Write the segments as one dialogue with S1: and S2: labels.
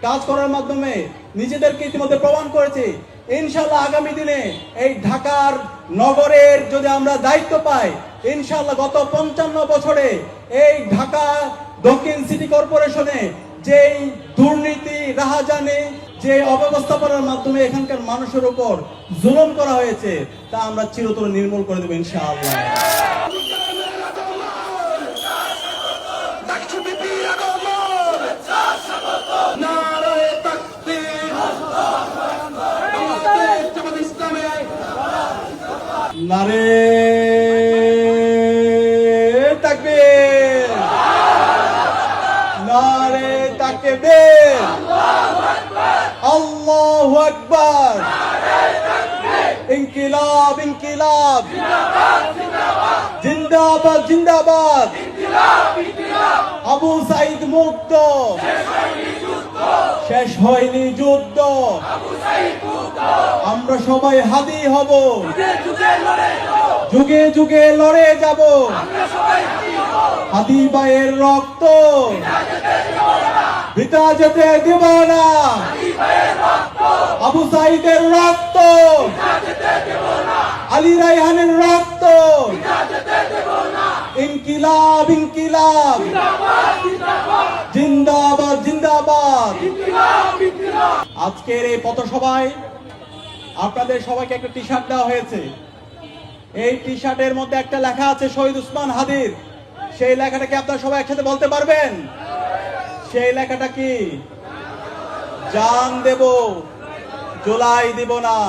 S1: কাজ করার মাধ্যমে নিজেদেরকে ইতিমধ্যে প্রমাণ করেছি। ইনশাআল্লাহ আগামী দিনে এই ঢাকার নগরের যদি আমরা দায়িত্ব পাই, ইনশাআল্লাহ গত 55 বছরে এই ঢাকা দক্ষিণ সিটি কর্পোরেশনে যেই দুর্নীতি, রাহাজানি, যে অব্যবস্থাপনার মাধ্যমে এখানকার মানুষের উপর জুলুম করা হয়েছে, তা আমরা চিরতরে নির্মূল করে দেব ইনশাআল্লাহ। নারে তাকবীর, নারে তাকবীর, আল্লাহু আকবার, ইনকিলাব ইনকিলাব, জিন্দাবাদ জিন্দাবাদ, আবু সাঈদ মুক্ত, শেষ হয়নি যুদ্ধ, আমরা সবাই হাদি হব, যুগে যুগে লড়ে যাব, হাদি ভাইয়ের রক্ত বৃথা যেতে দেব না, আবু সাঈদের রক্ত, আলী রায়হানের রক্ত, ইনকিলাব ইনকিলাব, জিন্দাবাদ জিন্দাবাদ। আজকের এই পথসভায় আপনাদের সবাইকে একটা টি শার্ট দেওয়া হয়েছে। এই টি শার্টের মধ্যে একটা লেখা আছে শহীদ ওসমান হাদির। সেই লেখাটা কি আপনারা সবাই একসাথে বলতে পারবেন? সেই লেখাটা কি? জান দেব, জুলাই দিব না।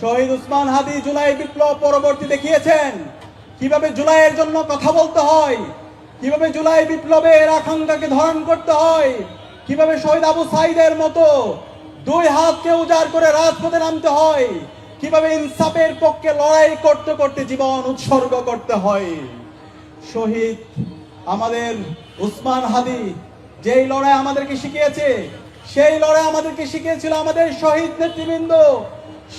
S1: শহীদ ওসমান হাদি জুলাই বিপ্লব পরবর্তী দেখিয়েছেন কিভাবে জুলাইয়ের জন্য কথা বলতে হয়, কিভাবে জুলাই বিপ্লবের আকাঙ্ক্ষাকে ধারণ করতে হয়, কিভাবে শহীদ আবু সাঈদের মতো দুই হাতকে উজাড় করে রাজপথে নামতে হয়, কিভাবে ইনসাফের পক্ষে লড়াই করতে করতে জীবন উৎসর্গ করতে হয়। শহীদ আমাদের ওসমান হাদি যেই লড়াই আমাদেরকে শিখিয়েছে, সেই লড়াই আমাদেরকে শিখিয়েছিল আমাদের শহীদ নেতৃবৃন্দ,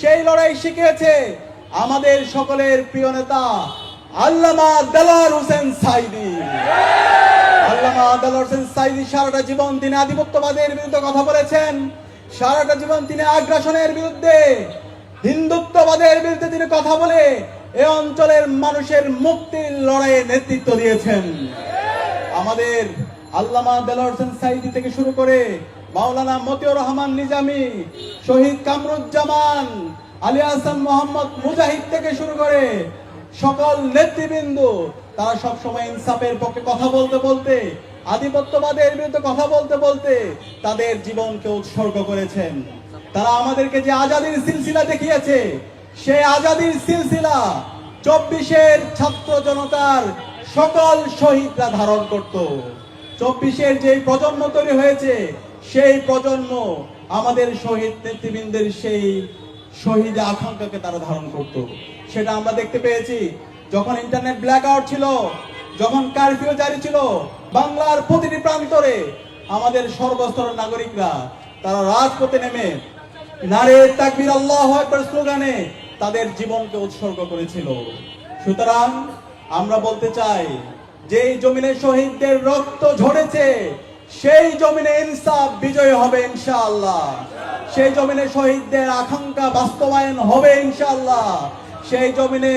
S1: সেই লড়াই শিখিয়েছে আমাদের সকলের প্রিয় নেতা আল্লামা দেলোয়ার হোসেন সাঈদী। আল্লামা দেলোয়ার হোসেন সাঈদী সারাটা জীবন তিনি আধিপত্যবাদের বিরুদ্ধে কথা বলেছেন, সারাটা জীবন তিনি আগ্রাসনের বিরুদ্ধে, হিন্দুত্ববাদের বিরুদ্ধে তিনি কথা বলে এই অঞ্চলের মানুষের মুক্তির লড়াইয়ে নেতৃত্ব দিয়েছেন। আমাদের আল্লামা দেলোয়ার হোসেন সাঈদী থেকে শুরু করে মাওলানা মতিউর রহমান নিজামী, শহীদ কামরুজ্জামান, আলী হাসান মোহাম্মদ মুজাহিদ থেকে শুরু করে সকল নেতৃবৃন্দ, তারা সব সময় ইনসাফের পক্ষে কথা বলতে বলতে, আধিপত্যবাদের বিরুদ্ধে কথা বলতে বলতে তাদের জীবনকে উৎসর্গ করেছেন। তারা আমাদেরকে যে আজাদির সিলসিলা দেখিয়েছে, সেই আজাদির সিলসিলা 24-এর ছাত্র জনতার সকল শহীদরা ধারণ করত। 24-এর যে প্রজন্ম তৈরি হয়েছে, সেই প্রজন্ম আমাদের শহীদ নেতৃবৃন্দের সেই শহীদ আকাঙ্ক্ষাকে তারা ধারণ করত। সেটা আমরা দেখতে পেয়েছি যখন ইন্টারনেট ব্ল্যাক আউট ছিল, যখন কারফিউ জারি ছিল, বাংলার প্রতিটি প্রান্তরে আমাদের সর্বস্তরের নাগরিকরা তারা রাজপথে নেমে নারে তাকবীর আল্লাহু আকবার স্লোগানে তাদের জীবনকে উৎসর্গ করেছিল। সুতরাং আমরা বলতে চাই, যেই জমিনে শহীদদের রক্ত ঝরেছে সেই জমিনে ইনসাফ বিজয় হবে ইনশাআল্লাহ, সেই জমিনে শহীদদের আকাঙ্ক্ষা বাস্তবায়ন হবে ইনশাআল্লাহ, সেই জমিনে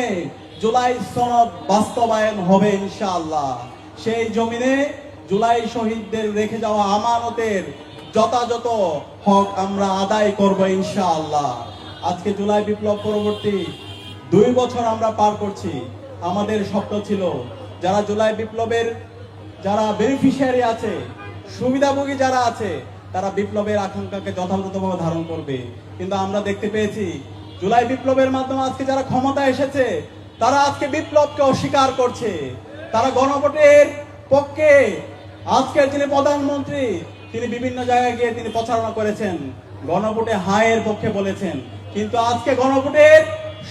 S1: জুলাই সনদ বাস্তবায়ন হবে ইনশাআল্লাহ, সেই জমিনে জুলাই শহীদদের রেখে যাওয়া আমানতের যথাযথ হক আমরা আদায় করব ইনশাআল্লাহ। আজকে জুলাই বিপ্লব পরবর্তী 2 বছর আমরা পার করছি। আমাদের স্বপ্ন ছিল যারা জুলাই বিপ্লবের যারা বেনিফিশিয়ারি আছে, সুবিধাভোগী যারা আছে, তারা বিপ্লবের আকাঙ্ক্ষাকে যথাযথভাবে ধারণ করবে। কিন্তু আমরা দেখতে পেয়েছি জুলাই বিপ্লবের মাধ্যমে আজকে যারা ক্ষমতা এসেছে, তারা আজকে বিপ্লবকে অস্বীকার করছে। তারা গণভোটের পক্ষে, আজকের যিনি প্রধানমন্ত্রী তিনি বিভিন্ন জায়গায় গিয়ে তিনি প্রচারণা করেছেন, গণভোটে হায়ের পক্ষে বলেছেন, কিন্তু আজকে গণভোটের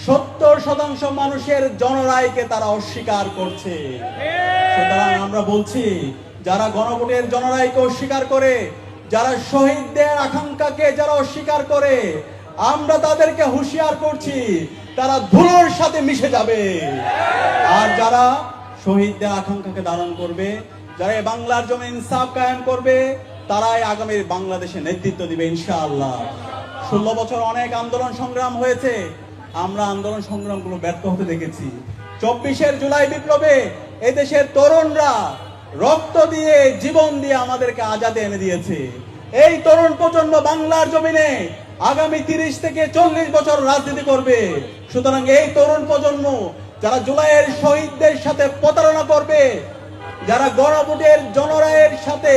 S1: 70% মানুষের জনরায়কে তারা অস্বীকার করছে। সুতরাং আমরা বলছি, যারা গণভোটের জনরায়কে অস্বীকার করে, যারা শহীদদের আকাঙ্ক্ষাকে যারা অস্বীকার করে, আমরা তাদেরকে হুঁশিয়ার করছি তারা ধুলোর সাথে মিশে যাবে। আর যারা শহীদদের আকাঙ্ক্ষাকে ধারণ করবে, যারা বাংলার জন্য ইনসাফ কায়েম করবে, তারাই আগামীর বাংলাদেশে নেতৃত্ব দিবে ইনশাআল্লাহ। 16 বছর অনেক আন্দোলন সংগ্রাম হয়েছে, আমরা আন্দোলন সংগ্রামগুলো ব্যর্থ হতে দেখেছি। 24 জুলাই বিপ্লবে এদেশের তরুণরা রক্ত দিয়ে জীবন দিয়ে আমাদেরকে আজাদী এনে দিয়েছে। এই তরুণ প্রজন্ম বাংলার জমিনে আগামী 30 থেকে 40 বছর রাজনীতি করবে। সুতরাং এই তরুণ প্রজন্ম যারা জুলাইয়ের শহীদদের সাথে প্রতারণা করবে, যারা গণভোটের জনরায়ের সাথে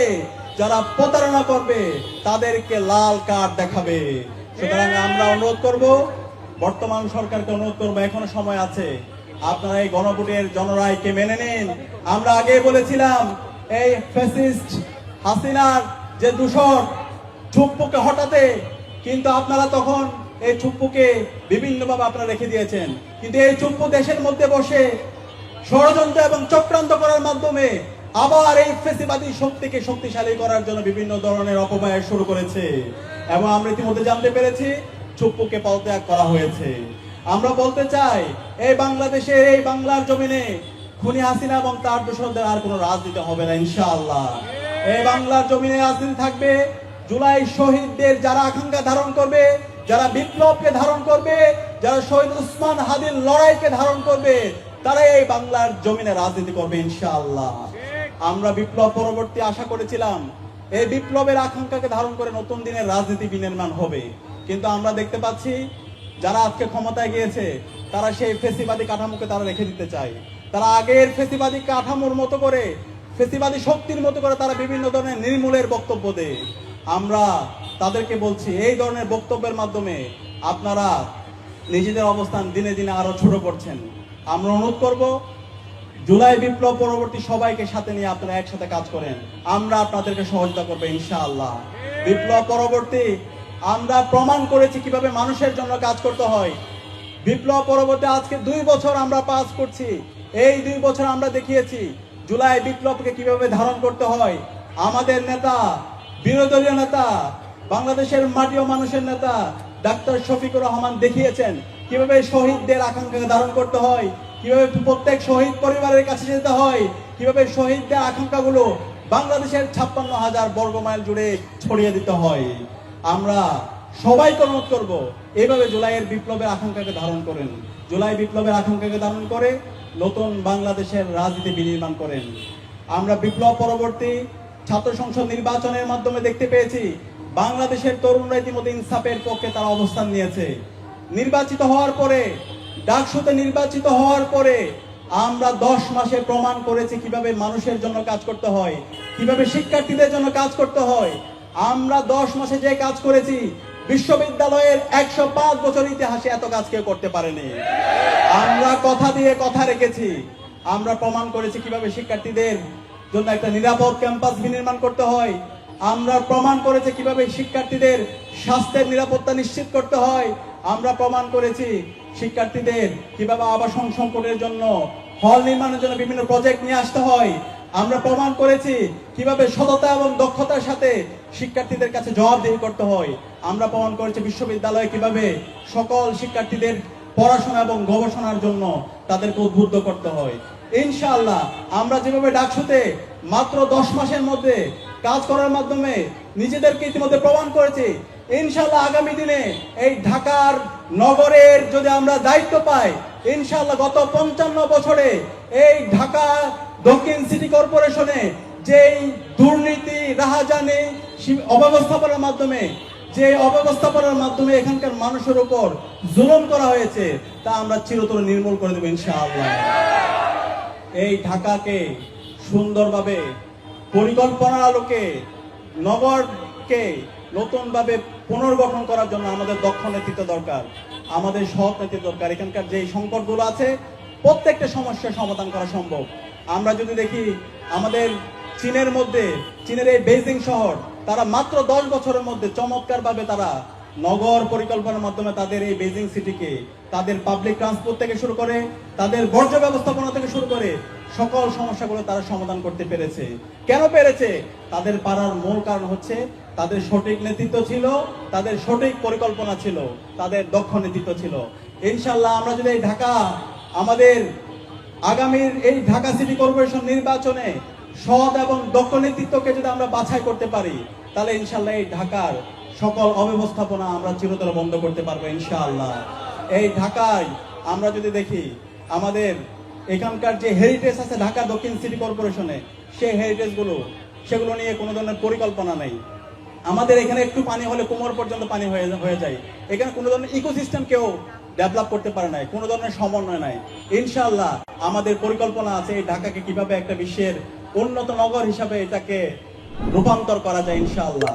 S1: যারা প্রতারণা করবে, তাদেরকে লাল কার্ড দেখাবে। সুতরাং আমরা অনুরোধ করব, বর্তমান সরকারকে অনুরোধ করবো, এখনো সময় আছে, আপনারা এই গণভোটের জনরায়কে মেনে নিন। আমরা আগে বলেছিলাম এই ফ্যাসিস্ট হাসিনার যে দূষণ চুপ্পুকে হটাতে, কিন্তু আপনারা তখন এই চুপ্পুকে বিভিন্নভাবে আপনারা রেখে দিয়েছেন। কিন্তু এই চুপ্পু দেশের মধ্যে বসে ষড়যন্ত্র এবং চক্রান্ত করার মাধ্যমে আবার এই ফ্যাসিবাদী শক্তিকে শক্তিশালী করার জন্য বিভিন্ন ধরনের অপব্যয় শুরু করেছে, এবং আমরা ইতিমধ্যে জানতে পেরেছি চুপ্পুকে পদত্যাগ করা হয়েছে। আমরা বলতে চাই, এই বাংলাদেশে, এই বাংলার জমিনে খুনি হাসিনা এবং তার দোসরদের আর কোনো রাজনীতি হবে না ইনশাআল্লাহ। এই বাংলার জমিনে রাজনীতি থাকবে জুলাই শহীদদের যারা আকাঙ্ক্ষা ধারণ করবে, যারা বিপ্লবকে ধারণ করবে, যারা শহীদ উসমান হাদির লড়াইকে ধারণ করবে, তারা এই বাংলার জমিনে রাজনীতি করবে ইনশাআল্লাহ। আমরা বিপ্লব পরবর্তী আশা করেছিলাম এই বিপ্লবের আকাঙ্ক্ষাকে ধারণ করে নতুন দিনের রাজনীতি বিনির্মাণ হবে, কিন্তু আমরা দেখতে পাচ্ছি যারা আজকে ক্ষমতায় গিয়েছে তারা সেই ফেসিবাদী কাঠামোকে তারা রেখে দিতে চায়। তারা আগের ফেসিবাদী কাঠামোর মতো করে, ফেসিবাদী শক্তির মতো করে তারা বিভিন্ন ধরনের নির্মূলের বক্তব্য দেয়। আমরা তাদেরকে বলছি, এই ধরনের বক্তব্যের মাধ্যমে আপনারা নিজেদের অবস্থান দিনে দিনে আরো ছোট করছেন। আমরা অনুরোধ করব, জুলাই বিপ্লব পরবর্তী সবাইকে সাথে নিয়ে আপনারা একসাথে কাজ করেন, আমরা আপনাদেরকে সহযোগিতা করবো ইনশাআল্লাহ। বিপ্লব পরবর্তী আমরা প্রমাণ করেছি কিভাবে মানুষের জন্য কাজ করতে হয়। বিপ্লব পরবর্তী আজকে 2 বছর আমরা পাস করছি, এই 2 বছর আমরা দেখিয়েছি জুলাই বিপ্লবকে কিভাবে ধারণ করতে হয়। আমাদের নেতা, বিরোধী দলীয় নেতা, বাংলাদেশের মাটি ও মানুষের নেতা ডাক্তার শফিকুর রহমান দেখিয়েছেন কিভাবে শহীদদের আকাঙ্ক্ষাকে ধারণ করতে হয়, কিভাবে প্রত্যেক শহীদ পরিবারের কাছে যেতে হয়, কিভাবে শহীদদের আকাঙ্ক্ষাগুলো বাংলাদেশের 56,000 বর্গ মাইল জুড়ে ছড়িয়ে দিতে হয়। আমরা সবাইকে অনুরোধ করব, এইভাবে জুলাইয়ের বিপ্লবের আকাঙ্ক্ষাকে ধারণ করেন, জুলাই বিপ্লবের আকাঙ্ক্ষাকে ধারণ করে নতুন বাংলাদেশের রাজনীতি বিনির্মাণ করেন। আমরা বিপ্লব পরবর্তী ছাত্র সংসদ নির্বাচনের মাধ্যমে দেখতে পেয়েছি বাংলাদেশের তরুণরা ইতিমধ্যে ইনসাফের পক্ষে তারা অবস্থান নিয়েছে। নির্বাচিত হওয়ার পরে, ডাকসুতে নির্বাচিত হওয়ার পরে আমরা 10 মাসে প্রমাণ করেছি কিভাবে মানুষের জন্য কাজ করতে হয়, কিভাবে শিক্ষার্থীদের জন্য কাজ করতে হয়। আমরা 10 মাসে যে কাজ করেছি, বিশ্ববিদ্যালয়ের 105 বছর ইতিহাসে এত কাজ কেউ করতে পারেনি। আমরা কথা দিয়ে কথা রেখেছি, আমরা প্রমাণ করেছি কিভাবে শিক্ষার্থীদের জন্য একটা নিরাপদ ক্যাম্পাস বিনির্মাণ করতে হয়। আমরা প্রমাণ করেছি কিভাবে শিক্ষার্থীদের স্বাস্থ্যের নিরাপত্তা নিশ্চিত করতে হয়। আমরা প্রমাণ করেছি শিক্ষার্থীদের কিভাবে আবাসন সংকটের জন্য, হল নির্মাণের জন্য বিভিন্ন প্রজেক্ট নিয়ে আসতে হয়। আমরা প্রমাণ করেছি কিভাবে সততা এবং দক্ষতার সাথে শিক্ষার্থীদের কাছে জবাবদিহি করতে হয়। আমরা প্রমাণ করেছি বিশ্ববিদ্যালয়ে কিভাবে সকল শিক্ষার্থীদের পড়াশোনা এবং গবেষণার জন্য তাদেরকে উদ্বুদ্ধ করতে হয়। ইনশাআল্লাহ আমরা যেভাবে ডাকসুতে মাত্র 10 মাসের মধ্যে কাজ করার মাধ্যমে নিজেদেরকে ইতিমধ্যে প্রমাণ করেছি, ইনশাআল্লাহ আগামী দিনে এই ঢাকার নগরের যদি আমরা দায়িত্ব পাই, ইনশাআল্লাহ গত 55 বছরে এই ঢাকা দক্ষিণ সিটি কর্পোরেশনে যেই দুর্নীতি, রাহাজানি, অব্যবস্থাপনার মাধ্যমে এখানকার মানুষের উপর জুলুম করা হয়েছে, তা আমরা চিরতরে নির্মূল করে দেব ইনশাআল্লাহ। এই ঢাকাকে সুন্দরভাবে পরিকল্পনার আলোকে নগরকে নতুনভাবে পুনর্গঠন করার জন্য আমাদের দক্ষ নেতৃত্ব দরকার, আমাদের সৎ নেতৃত্ব দরকার। এখানকার যে সংকটগুলো আছে প্রত্যেকটা সমস্যার সমাধান করা সম্ভব। আমরা যদি দেখি আমাদের চীনের এই বেইজিং শহর, তারা মাত্র 10 বছরের মধ্যে চমৎকারভাবে তারা নগর পরিকল্পনার মাধ্যমে তাদের এই বেইজিং সিটিকে তাদের পাবলিক ট্রান্সপোর্ট থেকে শুরু করে, তাদের বর্জ্য ব্যবস্থাপনা থেকে শুরু করে সকল সমস্যাগুলো তারা সমাধান করতে পেরেছে। কেন পেরেছে? তাদের পারার মূল কারণ হচ্ছে তাদের সঠিক নেতৃত্ব ছিল, তাদের সঠিক পরিকল্পনা ছিল, তাদের দক্ষ নেতৃত্ব ছিল। ইনশাআল্লাহ আমরা যদি এই ঢাকা, আমাদের আগামীর এই ঢাকা সিটি কর্পোরেশন নির্বাচনে সৎ এবং দক্ষ নেতৃত্বকে যদি আমরা বাছাই করতে পারি, তাহলে ইনশাআল্লাহ এই ঢাকার সকল অব্যবস্থাপনা আমরা চিরতরে বন্ধ করতে পারবো ইনশাআল্লাহ। এই ঢাকায় আমরা যদি দেখি আমাদের এখানকার যে হেরিটেজ আছে ঢাকা দক্ষিণ সিটি কর্পোরেশনে, সেই হেরিটেজগুলো সেগুলো নিয়ে কোনো ধরনের পরিকল্পনা নেই। আমাদের এখানে একটু পানি হলে কোমর পর্যন্ত পানি হয়ে যায়। এখানে কোনো ধরনের ইকোসিস্টেম কেউ ডেভেলপ করতে পারে নাই, কোনো ধরনের সমন্বয় নাই। ইনশাআল্লাহ আমাদের পরিকল্পনা আছে এই ঢাকাকে কিভাবে একটা বিশ্বের উন্নত নগর হিসাবে এটাকে রূপান্তর করা যায় ইনশাআল্লাহ।